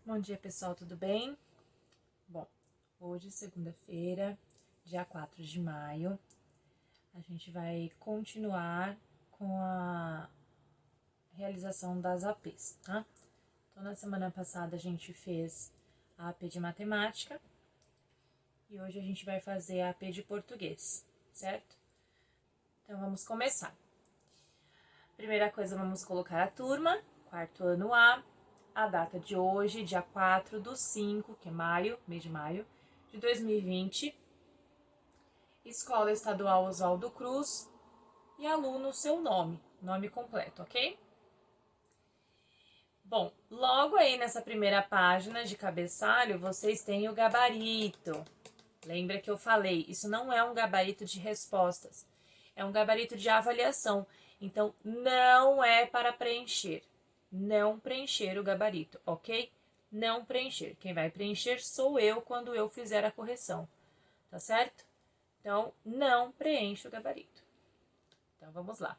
Bom dia, pessoal, tudo bem? Bom, hoje, segunda-feira, dia 4 de maio, a gente vai continuar com a realização das APs, tá? Então, na semana passada a gente fez a AP de matemática e hoje a gente vai fazer a AP de português, certo? Então, vamos começar. Primeira coisa, vamos colocar a turma, quarto ano A, a data de hoje, dia 4/5, que é maio, mês de maio, de 2020, Escola Estadual Oswaldo Cruz e aluno, seu nome completo, ok? Bom, logo aí nessa primeira página de cabeçalho, vocês têm o gabarito. Lembra que eu falei, isso não é um gabarito de respostas, é um gabarito de avaliação. Então, não é para preencher. Não preencher o gabarito, ok? Não preencher. Quem vai preencher sou eu quando eu fizer a correção, tá certo? Então, não preenche o gabarito. Então, vamos lá.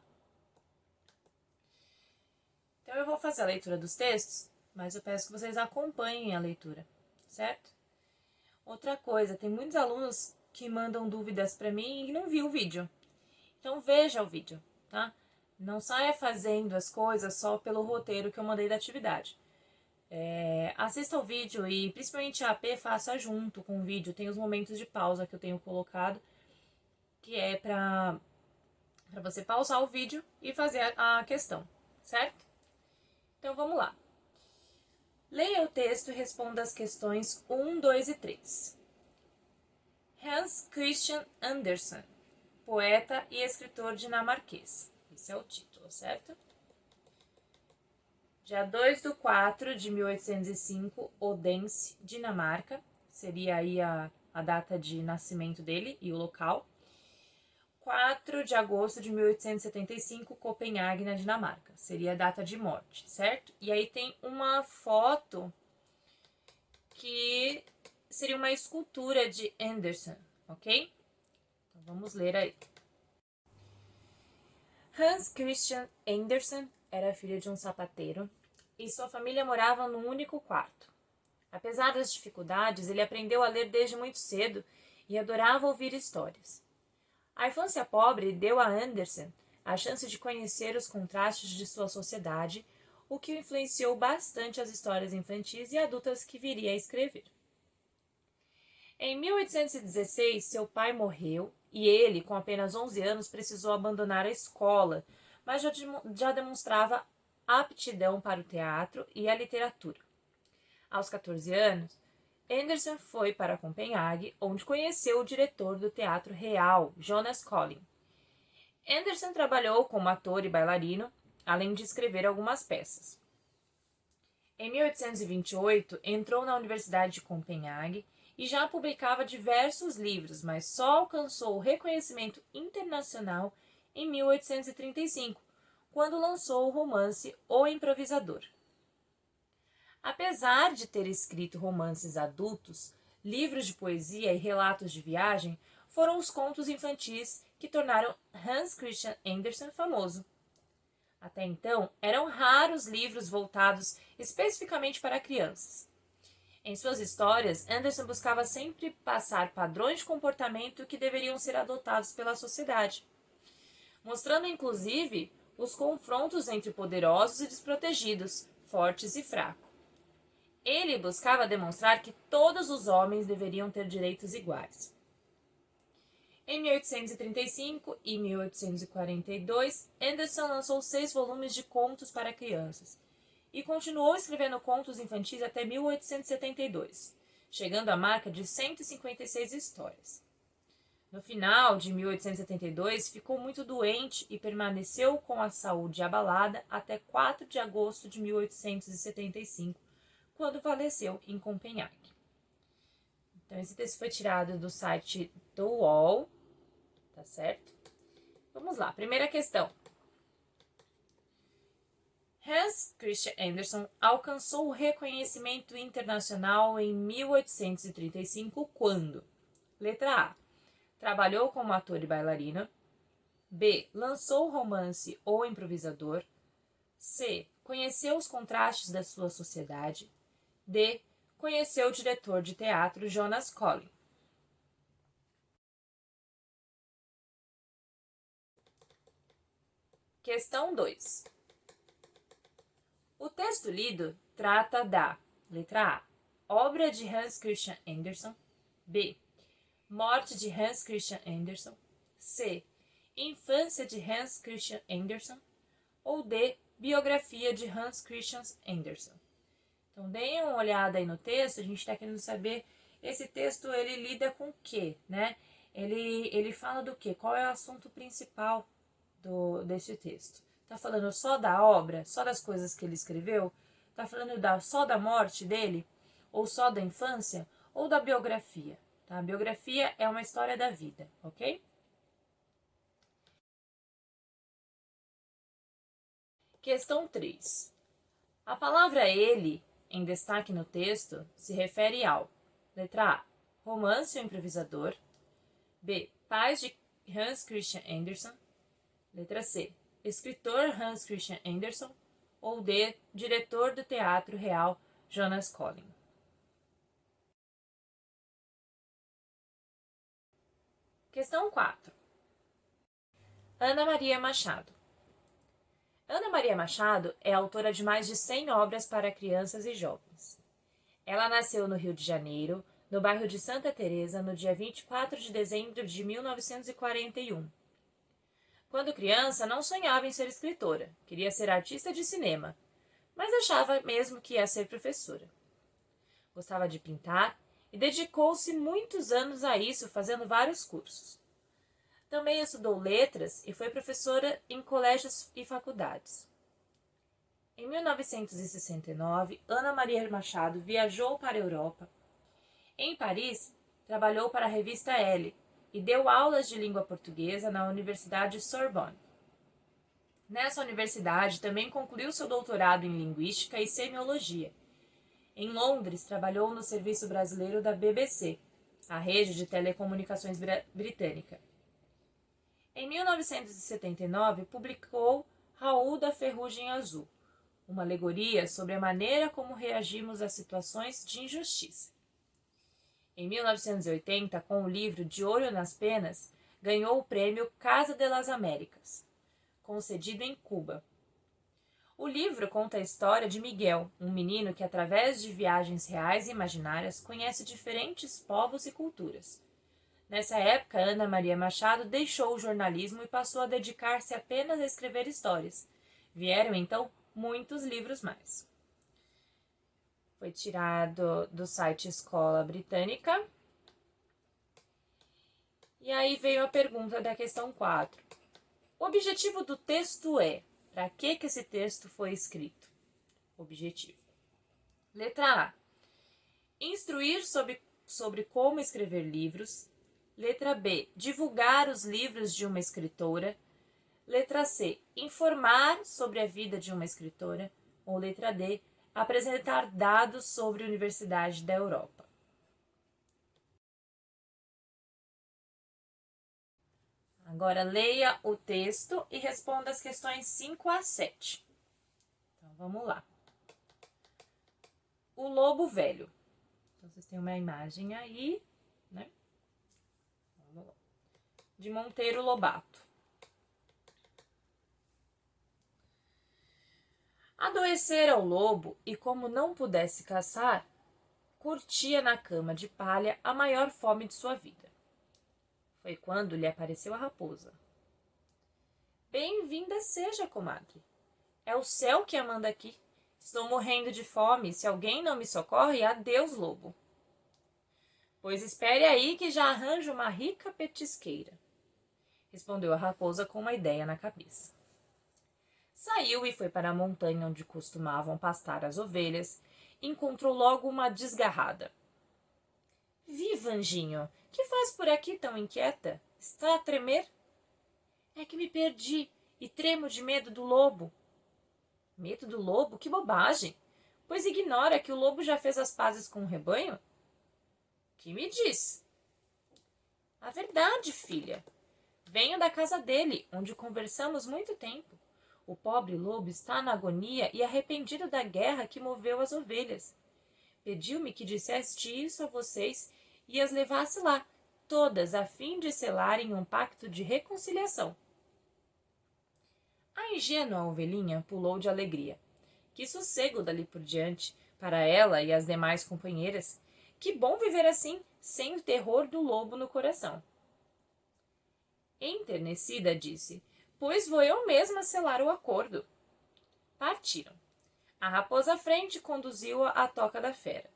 Então, eu vou fazer a leitura dos textos, mas eu peço que vocês acompanhem a leitura, certo? Outra coisa, tem muitos alunos que mandam dúvidas para mim e não viu o vídeo. Então, veja o vídeo, tá? Não saia fazendo as coisas só pelo roteiro que eu mandei da atividade. Assista o vídeo e, principalmente a AP, faça junto com o vídeo. Tem os momentos de pausa que eu tenho colocado, que é para você pausar o vídeo e fazer a questão, certo? Então, vamos lá. Leia o texto e responda as questões 1, 2 e 3. Hans Christian Andersen, poeta e escritor dinamarquês. Esse é o título, certo? Dia 2/4/1805, Odense, Dinamarca. Seria aí a data de nascimento dele e o local. 4 de agosto de 1875, Copenhague, na Dinamarca. Seria a data de morte, certo? E aí tem uma foto que seria uma escultura de Andersen, ok? Então vamos ler aí. Hans Christian Andersen era filho de um sapateiro e sua família morava num único quarto. Apesar das dificuldades, ele aprendeu a ler desde muito cedo e adorava ouvir histórias. A infância pobre deu a Andersen a chance de conhecer os contrastes de sua sociedade, o que influenciou bastante as histórias infantis e adultas que viria a escrever. Em 1816, seu pai morreu e ele, com apenas 11 anos, precisou abandonar a escola, mas já demonstrava aptidão para o teatro e a literatura. Aos 14 anos, Andersen foi para Copenhague, onde conheceu o diretor do Teatro Real, Jonas Collin. Andersen trabalhou como ator e bailarino, além de escrever algumas peças. Em 1828, entrou na Universidade de Copenhague e já publicava diversos livros, mas só alcançou o reconhecimento internacional em 1835, quando lançou o romance O Improvisador. Apesar de ter escrito romances adultos, livros de poesia e relatos de viagem, foram os contos infantis que tornaram Hans Christian Andersen famoso. Até então, eram raros livros voltados especificamente para crianças. Em suas histórias, Andersen buscava sempre passar padrões de comportamento que deveriam ser adotados pela sociedade, mostrando inclusive os confrontos entre poderosos e desprotegidos, fortes e fracos. Ele buscava demonstrar que todos os homens deveriam ter direitos iguais. Em 1835 e 1842, Andersen lançou 6 volumes de contos para crianças e continuou escrevendo contos infantis até 1872, chegando à marca de 156 histórias. No final de 1872, ficou muito doente e permaneceu com a saúde abalada até 4 de agosto de 1875, quando faleceu em Copenhague. Então, esse texto foi tirado do site do UOL, tá certo? Vamos lá, primeira questão. Hans Christian Andersen alcançou o reconhecimento internacional em 1835 quando? Letra A. Trabalhou como ator e bailarino. B. Lançou o romance O Improvisador. C. Conheceu os contrastes da sua sociedade. D. Conheceu o diretor de teatro Jonas Collin. Questão 2. O texto lido trata da letra A. Obra de Hans Christian Andersen. B. Morte de Hans Christian Andersen. C. Infância de Hans Christian Andersen. Ou D. Biografia de Hans Christian Andersen. Então, deem uma olhada aí no texto, a gente está querendo saber, esse texto ele lida com o quê, né? Ele fala do quê? Qual é o assunto principal desse texto? Está falando só da obra, só das coisas que ele escreveu? Está falando só da morte dele? Ou só da infância? Ou da biografia? Tá? A biografia é uma história da vida, ok? Questão 3. A palavra ele, em destaque no texto, se refere ao letra A. Romance ou improvisador. B. Pais de Hans Christian Andersen. Letra C. Escritor Hans Christian Andersen. Ou D. Diretor do Teatro Real Jonas Collin. Questão 4. Ana Maria Machado. Ana Maria Machado é autora de mais de 100 obras para crianças e jovens. Ela nasceu no Rio de Janeiro, no bairro de Santa Teresa, no dia 24 de dezembro de 1941. Quando criança, não sonhava em ser escritora, queria ser artista de cinema, mas achava mesmo que ia ser professora. Gostava de pintar e dedicou-se muitos anos a isso, fazendo vários cursos. Também estudou letras e foi professora em colégios e faculdades. Em 1969, Ana Maria Machado viajou para a Europa. Em Paris, trabalhou para a revista Elle e deu aulas de língua portuguesa na Universidade Sorbonne. Nessa universidade, também concluiu seu doutorado em Linguística e Semiologia. Em Londres, trabalhou no Serviço Brasileiro da BBC, a rede de telecomunicações britânica. Em 1979, publicou Raul da Ferrugem Azul, uma alegoria sobre a maneira como reagimos a situações de injustiça. Em 1980, com o livro De Olho nas Penas, ganhou o prêmio Casa de las Américas, concedido em Cuba. O livro conta a história de Miguel, um menino que, através de viagens reais e imaginárias, conhece diferentes povos e culturas. Nessa época, Ana Maria Machado deixou o jornalismo e passou a dedicar-se apenas a escrever histórias. Vieram, então, muitos livros mais. Foi tirado do site Escola Britânica. E aí veio a pergunta da questão 4. O objetivo do texto é: para que esse texto foi escrito? Objetivo. Letra A. Instruir sobre como escrever livros. Letra B. Divulgar os livros de uma escritora. Letra C. Informar sobre a vida de uma escritora. Ou letra D. Apresentar dados sobre a Universidade da Europa. Agora leia o texto e responda as questões 5 a 7. Então vamos lá. O Lobo Velho. Então vocês têm uma imagem aí, né? De Monteiro Lobato. Adoecera o lobo e, como não pudesse caçar, curtia na cama de palha a maior fome de sua vida. Foi quando lhe apareceu a raposa. Bem-vinda seja, comadre. É o céu que a manda aqui. Estou morrendo de fome. Se alguém não me socorre, adeus, lobo. Pois espere aí que já arranjo uma rica petisqueira, respondeu a raposa com uma ideia na cabeça. Saiu e foi para a montanha onde costumavam pastar as ovelhas. Encontrou logo uma desgarrada. Viva, Anjinho! Que faz por aqui tão inquieta? Está a tremer? É que me perdi e tremo de medo do lobo. Medo do lobo? Que bobagem! Pois ignora que o lobo já fez as pazes com o rebanho? Que me diz? A verdade, filha. Venho da casa dele, onde conversamos muito tempo. O pobre lobo está na agonia e arrependido da guerra que moveu as ovelhas. pediu-me que dissesse isso a vocês e as levasse lá, todas a fim de selarem um pacto de reconciliação. A ingênua ovelhinha pulou de alegria. Que sossego dali por diante, para ela e as demais companheiras. Que bom viver assim, sem o terror do lobo no coração. Enternecida, disse, pois vou eu mesma selar o acordo. Partiram. A raposa à frente conduziu-a à toca da fera.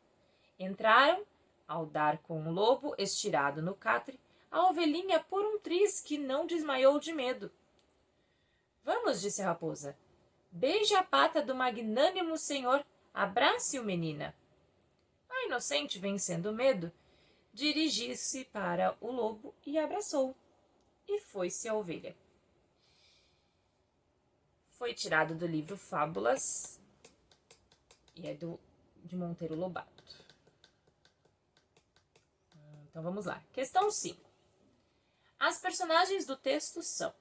Entraram, ao dar com o lobo estirado no catre, a ovelhinha por um triz que não desmaiou de medo. Vamos, disse a raposa. Beije a pata do magnânimo senhor, abrace-o, menina. A inocente, vencendo o medo, dirigiu-se para o lobo e abraçou. E foi-se a ovelha. Foi tirado do livro Fábulas e é de Monteiro Lobato. Então vamos lá. Questão 5. As personagens do texto são: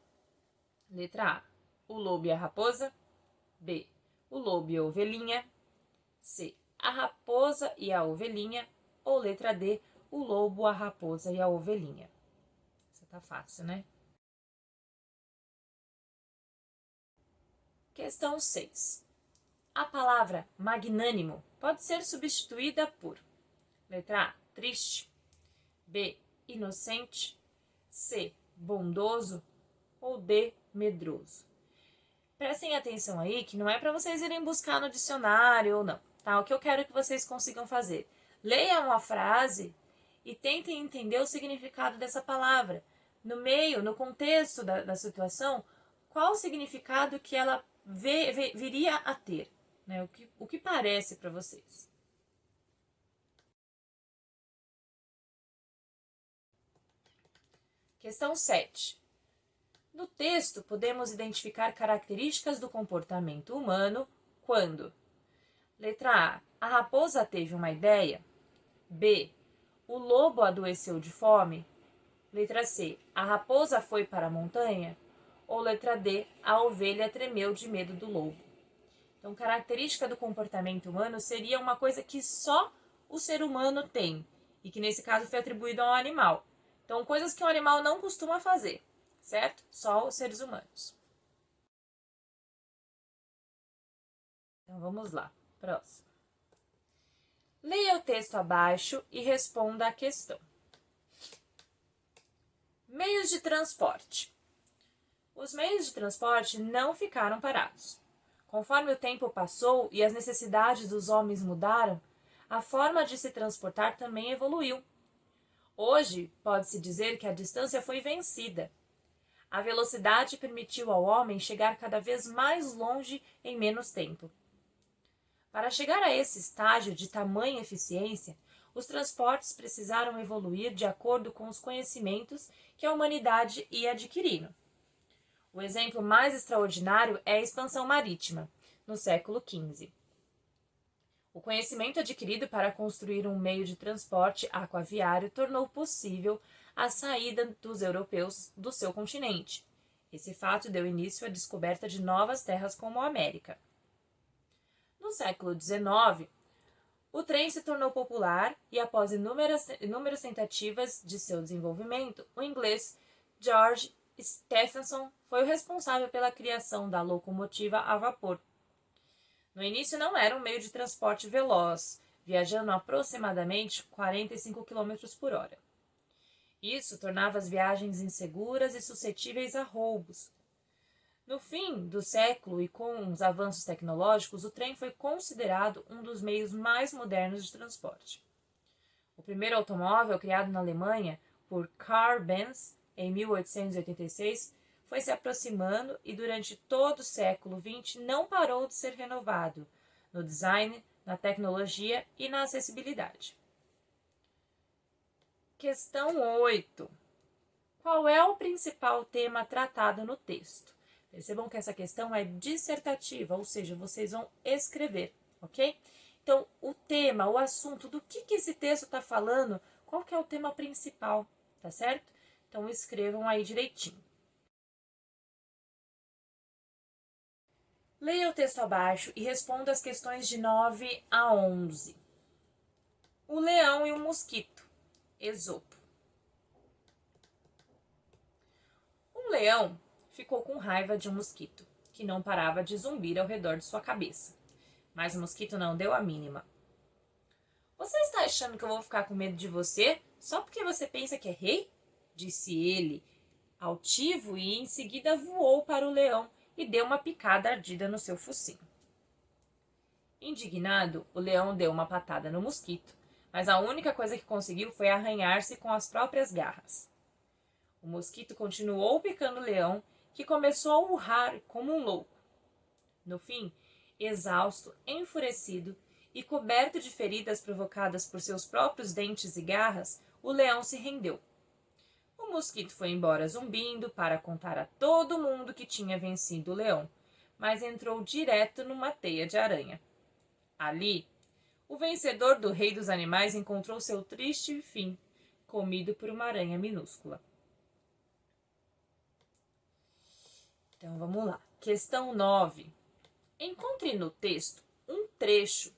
letra A, o lobo e a raposa. B, o lobo e a ovelhinha. C, a raposa e a ovelhinha. Ou letra D, o lobo, a raposa e a ovelhinha. Isso tá fácil, né? Questão 6. A palavra magnânimo pode ser substituída por letra A, triste. B, inocente. C, bondoso. Ou D, medroso. Prestem atenção aí que não é para vocês irem buscar no dicionário ou não, tá? O que eu quero que vocês consigam fazer: leiam a frase e tentem entender o significado dessa palavra. No meio, no contexto da situação, qual o significado que ela viria a ter, né? O que parece para vocês. Questão 7. No texto, podemos identificar características do comportamento humano quando: letra A, a raposa teve uma ideia. B, o lobo adoeceu de fome. Letra C, a raposa foi para a montanha. Ou letra D, a ovelha tremeu de medo do lobo. Então, característica do comportamento humano seria uma coisa que só o ser humano tem e que nesse caso foi atribuído ao animal. Então, coisas que o animal não costuma fazer, certo? Só os seres humanos. Então, vamos lá. Próximo. Leia o texto abaixo e responda a questão. Meios de transporte. Os meios de transporte não ficaram parados. Conforme o tempo passou e as necessidades dos homens mudaram, a forma de se transportar também evoluiu. Hoje, pode-se dizer que a distância foi vencida. A velocidade permitiu ao homem chegar cada vez mais longe em menos tempo. Para chegar a esse estágio de tamanha eficiência, os transportes precisaram evoluir de acordo com os conhecimentos que a humanidade ia adquirindo. O exemplo mais extraordinário é a expansão marítima, no século XV. O conhecimento adquirido para construir um meio de transporte aquaviário tornou possível a saída dos europeus do seu continente. Esse fato deu início à descoberta de novas terras como a América. No século XIX, o trem se tornou popular e, após inúmeras tentativas de seu desenvolvimento, o inglês George Stephenson foi o responsável pela criação da locomotiva a vapor. No início não era um meio de transporte veloz, viajando aproximadamente 45 km por hora. Isso tornava as viagens inseguras e suscetíveis a roubos. No fim do século e com os avanços tecnológicos, o trem foi considerado um dos meios mais modernos de transporte. O primeiro automóvel, criado na Alemanha por Karl Benz em 1886, foi se aproximando e durante todo o século XX não parou de ser renovado no design, na tecnologia e na acessibilidade. Questão 8. Qual é o principal tema tratado no texto? Percebam que essa questão é dissertativa, ou seja, vocês vão escrever, ok? Então, o tema, o assunto, do que esse texto está falando, qual que é o tema principal, tá certo? Então, escrevam aí direitinho. Leia o texto abaixo e responda as questões de 9 a 11. O leão e o mosquito. Esopo. Um leão ficou com raiva de um mosquito, que não parava de zumbir ao redor de sua cabeça. Mas o mosquito não deu a mínima. Você está achando que eu vou ficar com medo de você só porque você pensa que é rei? Disse ele, altivo, e em seguida voou para o leão e deu uma picada ardida no seu focinho. Indignado, o leão deu uma patada no mosquito, mas a única coisa que conseguiu foi arranhar-se com as próprias garras. O mosquito continuou picando o leão, que começou a urrar como um louco. No fim, exausto, enfurecido e coberto de feridas provocadas por seus próprios dentes e garras, o leão se rendeu. O mosquito foi embora zumbindo para contar a todo mundo que tinha vencido o leão, mas entrou direto numa teia de aranha. Ali, o vencedor do rei dos animais encontrou seu triste fim, comido por uma aranha minúscula. Então vamos lá. Questão 9. Encontre no texto um trecho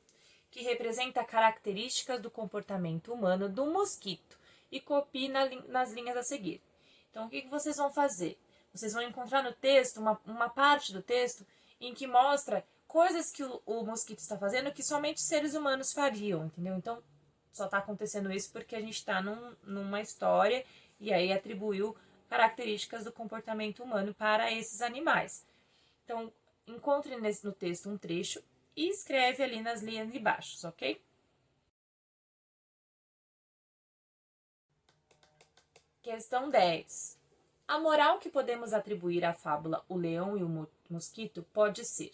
que representa características do comportamento humano do mosquito e copie nas linhas a seguir. Então, o que vocês vão fazer? Vocês vão encontrar no texto uma parte do texto em que mostra coisas que o mosquito está fazendo que somente seres humanos fariam, entendeu? Então, só está acontecendo isso porque a gente está numa história e aí atribuiu características do comportamento humano para esses animais. Então, encontre no texto um trecho e escreve ali nas linhas de baixo, ok? Questão 10. A moral que podemos atribuir à fábula O Leão e o Mosquito pode ser.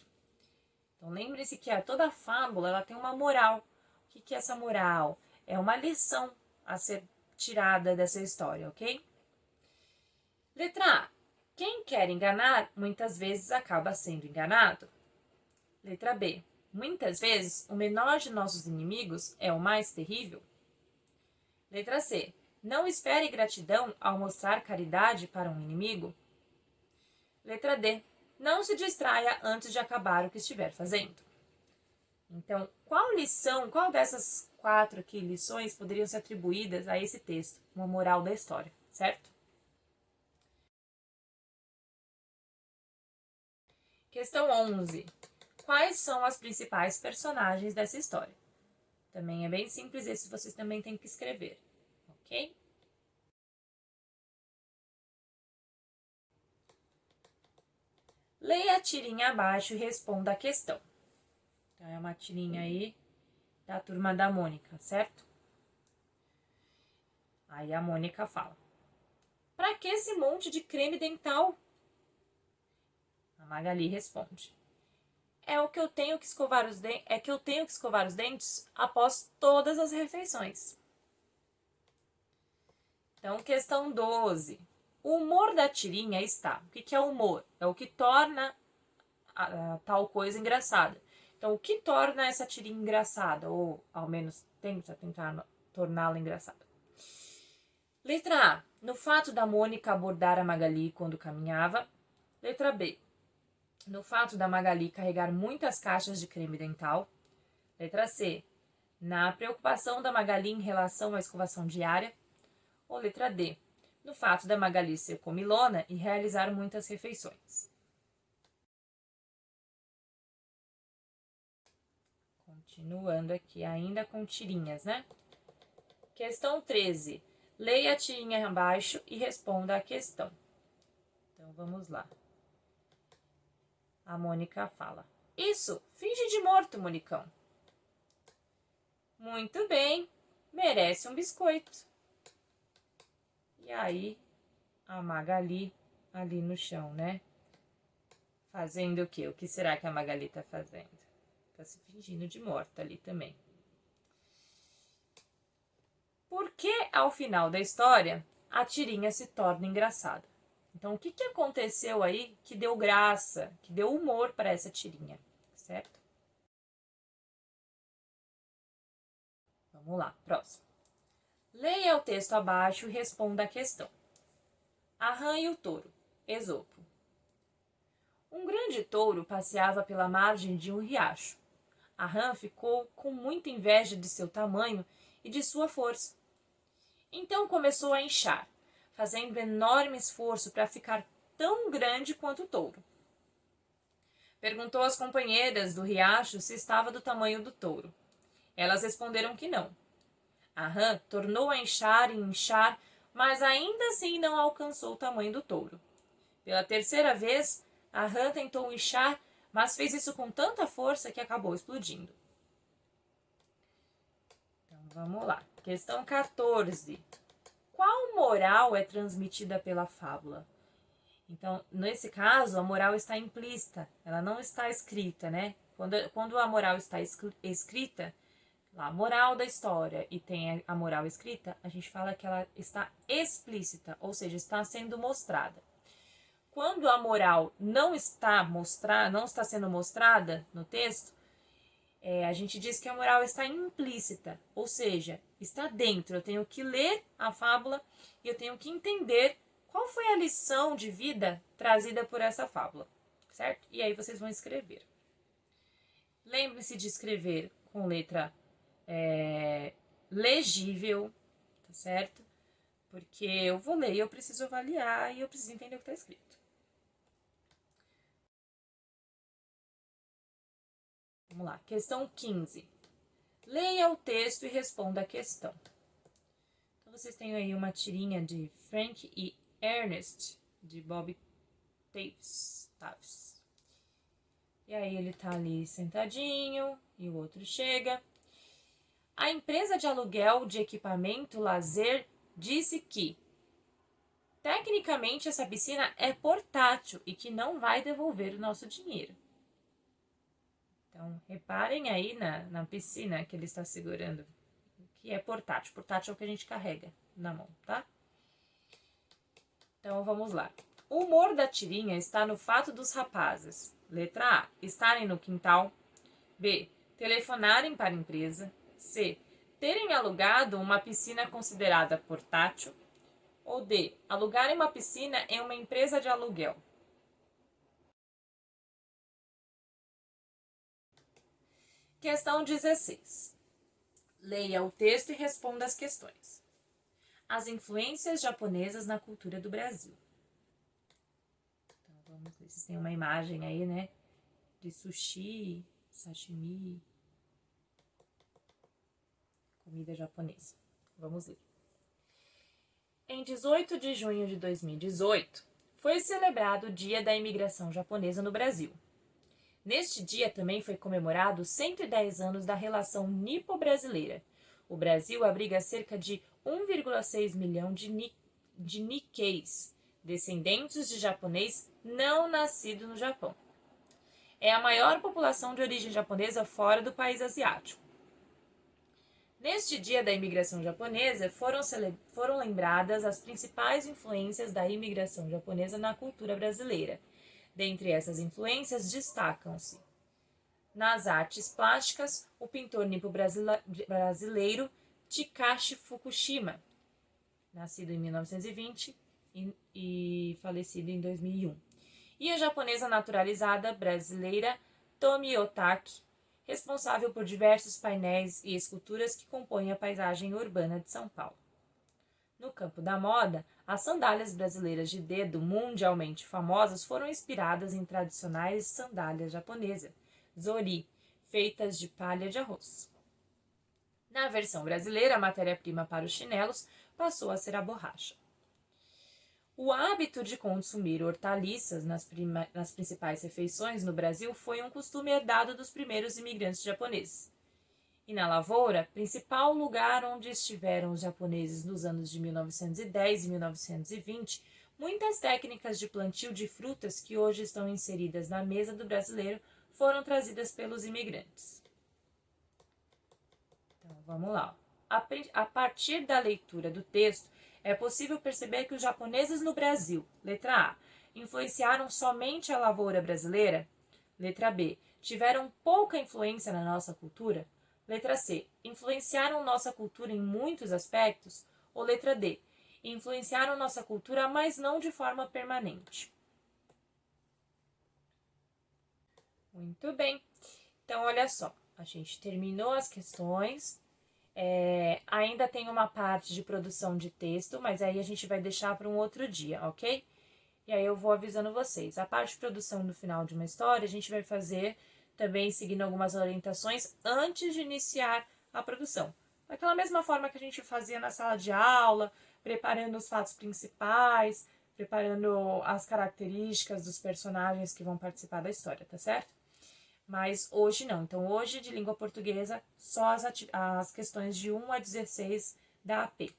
Então, lembre-se que toda fábula ela tem uma moral. O que é essa moral? É uma lição a ser tirada dessa história, ok? Letra A. Quem quer enganar, muitas vezes acaba sendo enganado. Letra B. Muitas vezes, o menor de nossos inimigos é o mais terrível. Letra C. Não espere gratidão ao mostrar caridade para um inimigo. Letra D. Não se distraia antes de acabar o que estiver fazendo. Então, qual dessas 4 aqui lições poderiam ser atribuídas a esse texto, uma moral da história, certo? Questão 11. Quais são as principais personagens dessa história? Também é bem simples, esse vocês também têm que escrever, ok? Leia a tirinha abaixo e responda a questão. Então, é uma tirinha aí da turma da Mônica, certo? Aí a Mônica fala: pra que esse monte de creme dental? A Magali responde: é que eu tenho que escovar os dentes após todas as refeições. Então, questão 12. O humor da tirinha está. O que é humor? É o que torna tal coisa engraçada. Então, o que torna essa tirinha engraçada? Ou, ao menos, tentar torná-la engraçada. Letra A. No fato da Mônica abordar a Magali quando caminhava. Letra B. No fato da Magali carregar muitas caixas de creme dental. Letra C. Na preocupação da Magali em relação à escovação diária. Ou letra D. No fato da Magali ser comilona e realizar muitas refeições. Continuando aqui, ainda com tirinhas, né? Questão 13. Leia a tirinha abaixo e responda a questão. Então, vamos lá. A Mônica fala: isso, finge de morto, Monicão. Muito bem, merece um biscoito. E aí, a Magali ali no chão, né? Fazendo o quê? O que será que a Magali tá fazendo? Tá se fingindo de morta ali também. Por que, ao final da história, a tirinha se torna engraçada? Então, o que aconteceu aí que deu graça, que deu humor para essa tirinha, certo? Vamos lá, próximo. Leia o texto abaixo e responda a questão. A rã e o touro. Esopo. Um grande touro passeava pela margem de um riacho. A rã ficou com muita inveja de seu tamanho e de sua força. Então começou a inchar, fazendo enorme esforço para ficar tão grande quanto o touro. Perguntou às companheiras do riacho se estava do tamanho do touro. Elas responderam que não. A rã tornou a inchar e inchar, mas ainda assim não alcançou o tamanho do touro. Pela terceira vez, a rã tentou inchar, mas fez isso com tanta força que acabou explodindo. Então vamos lá. Questão 14. Qual moral é transmitida pela fábula? Então, nesse caso, a moral está implícita, ela não está escrita, né? Quando a moral está escrita, a moral da história e tem a moral escrita, a gente fala que ela está explícita, ou seja, está sendo mostrada. Quando a moral não está sendo mostrada no texto, a gente diz que a moral está implícita, ou seja, está dentro. Eu tenho que ler a fábula e eu tenho que entender qual foi a lição de vida trazida por essa fábula, certo? E aí vocês vão escrever. Lembre-se de escrever com letra legível, tá certo? Porque eu vou ler e eu preciso avaliar e eu preciso entender o que está escrito. Vamos lá, questão 15. Leia o texto e responda a questão. Então, vocês têm aí uma tirinha de Frank e Ernest, de Bob Taves. E aí ele tá ali sentadinho e o outro chega. A empresa de aluguel de equipamento lazer disse que, tecnicamente, essa piscina é portátil e que não vai devolver o nosso dinheiro. Então, reparem aí na piscina que ele está segurando, que é portátil. Portátil é o que a gente carrega na mão, tá? Então, vamos lá. O humor da tirinha está no fato dos rapazes, letra A, estarem no quintal, B, telefonarem para a empresa, C, terem alugado uma piscina considerada portátil, ou D, alugarem uma piscina em uma empresa de aluguel. Questão 16. Leia o texto e responda as questões. As influências japonesas na cultura do Brasil. Então, vamos ver se tem uma imagem aí, né? De sushi, sashimi, comida japonesa. Vamos ler. Em 18 de junho de 2018, foi celebrado o Dia da Imigração Japonesa no Brasil. Neste dia também foi comemorado 110 anos da relação nipo-brasileira. O Brasil abriga cerca de 1,6 milhão de Nikkeis, descendentes de japonês não nascido no Japão. É a maior população de origem japonesa fora do país asiático. Neste dia da imigração japonesa, foram lembradas as principais influências da imigração japonesa na cultura brasileira. Dentre essas influências destacam-se, nas artes plásticas, o pintor nipo-brasileiro Takashi Fukushima, nascido em 1920 e falecido em 2001, e a japonesa naturalizada brasileira Tomi Otaki, responsável por diversos painéis e esculturas que compõem a paisagem urbana de São Paulo. No campo da moda, as sandálias brasileiras de dedo mundialmente famosas foram inspiradas em tradicionais sandálias japonesas, zori, feitas de palha de arroz. Na versão brasileira, a matéria-prima para os chinelos passou a ser a borracha. O hábito de consumir hortaliças nas principais refeições no Brasil foi um costume herdado dos primeiros imigrantes japoneses. E na lavoura, principal lugar onde estiveram os japoneses nos anos de 1910 e 1920, muitas técnicas de plantio de frutas que hoje estão inseridas na mesa do brasileiro foram trazidas pelos imigrantes. Então, vamos lá. A partir da leitura do texto, é possível perceber que os japoneses no Brasil, letra A, influenciaram somente a lavoura brasileira? Letra B, tiveram pouca influência na nossa cultura? Letra C, influenciaram nossa cultura em muitos aspectos? Ou letra D, influenciaram nossa cultura, mas não de forma permanente? Muito bem. Então, olha só, a gente terminou as questões Ainda tem uma parte de produção de texto, mas aí a gente vai deixar para um outro dia, ok? E aí eu vou avisando vocês. A parte de produção no final de uma história, a gente vai fazer também seguindo algumas orientações antes de iniciar a produção. Daquela mesma forma que a gente fazia na sala de aula, preparando os fatos principais, preparando as características dos personagens que vão participar da história, tá certo? Mas hoje não. Então, hoje, de língua portuguesa, só as questões de 1 a 16 da AP.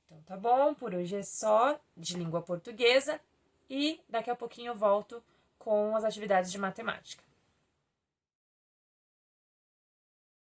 Então, tá bom? Por hoje é só de língua portuguesa e daqui a pouquinho eu volto com as atividades de matemática.